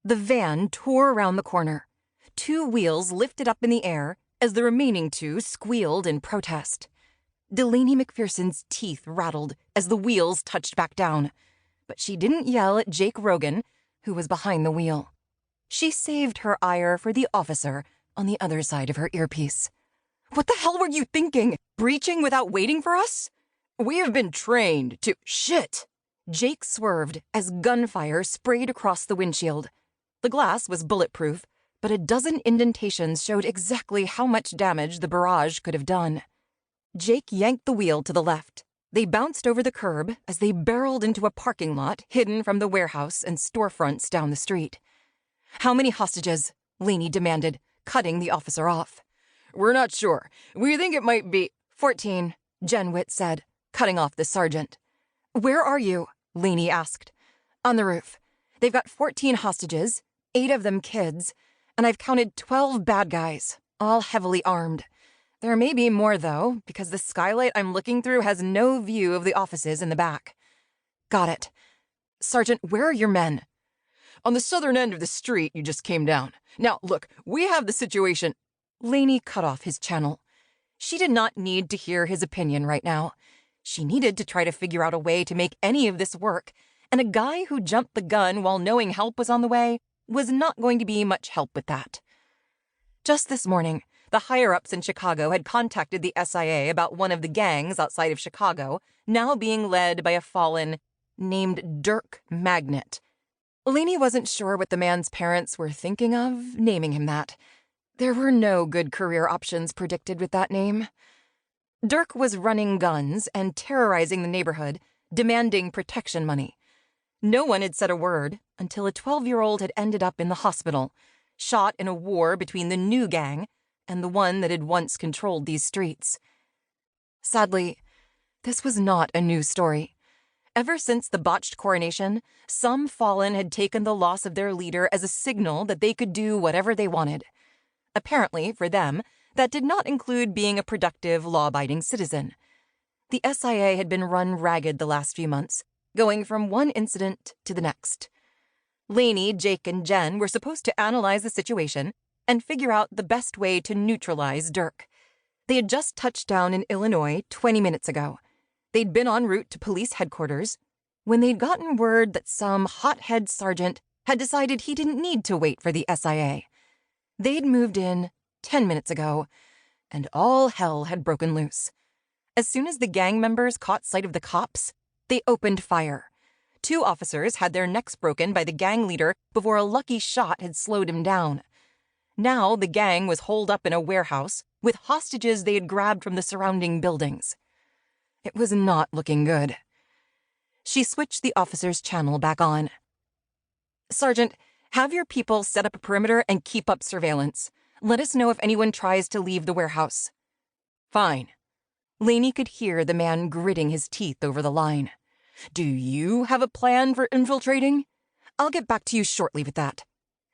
The van tore around the corner. 2 wheels lifted up in the air as the remaining 2 squealed in protest. Delaney McPherson's teeth rattled as the wheels touched back down, but she didn't yell at Jake Rogan, who was behind the wheel. She saved her ire for the officer on the other side of her earpiece. "What the hell were you thinking? Breaching without waiting for us? We have been trained to—" "Shit!" Jake swerved as gunfire sprayed across the windshield. The glass was bulletproof, but a dozen indentations showed exactly how much damage the barrage could have done. Jake yanked the wheel to the left. They bounced over the curb as they barreled into a parking lot hidden from the warehouse and storefronts down the street. "How many hostages?" Laney demanded, cutting the officer off. "We're not sure. We think it might be—" 14, Jen Witt said, cutting off the sergeant. "Where are you?" Laney asked. "On the roof. They've got 14 hostages, 8 of them kids, and I've counted 12 bad guys, all heavily armed. There may be more, though, because the skylight I'm looking through has no view of the offices in the back." "Got it. Sergeant, where are your men?" "On the southern end of the street you just came down. Now, look, we have the situation—" Laney cut off his channel. She did not need to hear his opinion right now. She needed to try to figure out a way to make any of this work, and a guy who jumped the gun while knowing help was on the way was not going to be much help with that. Just this morning, the higher-ups in Chicago had contacted the SIA about one of the gangs outside of Chicago, now being led by a fallen named Dirk Magnet. Laney wasn't sure what the man's parents were thinking of naming him that. There were no good career options predicted with that name. Dirk was running guns and terrorizing the neighborhood, demanding protection money. No one had said a word until a 12-year-old had ended up in the hospital, shot in a war between the new gang and the one that had once controlled these streets. Sadly, this was not a new story. Ever since the botched coronation, some fallen had taken the loss of their leader as a signal that they could do whatever they wanted. Apparently, for them, that did not include being a productive, law-abiding citizen. The SIA had been run ragged the last few months, going from one incident to the next. Laney, Jake, and Jen were supposed to analyze the situation and figure out the best way to neutralize Dirk. They had just touched down in Illinois 20 minutes ago. They'd been en route to police headquarters when they'd gotten word that some hothead sergeant had decided he didn't need to wait for the SIA. They'd moved in 10 minutes ago, and all hell had broken loose. As soon as the gang members caught sight of the cops, they opened fire. 2 officers had their necks broken by the gang leader before a lucky shot had slowed him down. Now the gang was holed up in a warehouse with hostages they had grabbed from the surrounding buildings. It was not looking good. She switched the officer's channel back on. "Sergeant, have your people set up a perimeter and keep up surveillance. Let us know if anyone tries to leave the warehouse." "Fine." Laney could hear the man gritting his teeth over the line. "Do you have a plan for infiltrating?" "I'll get back to you shortly with that."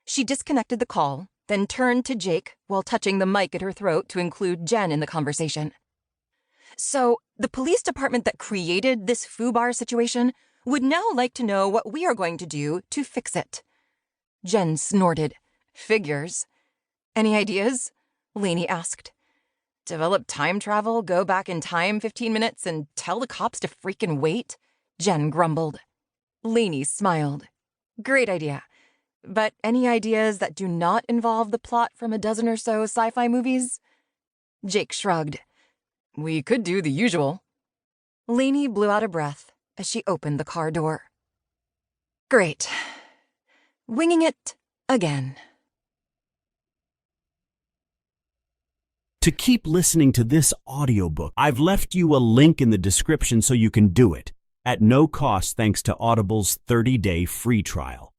She disconnected the call, then turned to Jake while touching the mic at her throat to include Jen in the conversation. "So, the police department that created this FUBAR situation would now like to know what we are going to do to fix it." Jen snorted. "Figures. Any ideas?" Laney asked. "Develop time travel, go back in time 15 minutes, and tell the cops to freaking wait?" Jen grumbled. Laney smiled. "Great idea. But any ideas that do not involve the plot from a dozen or so sci-fi movies?" Jake shrugged. "We could do the usual." Laney blew out a breath as she opened the car door. "Great. Winging it again." To keep listening to this audiobook, I've left you a link in the description so you can do it, at no cost thanks to Audible's 30-day free trial.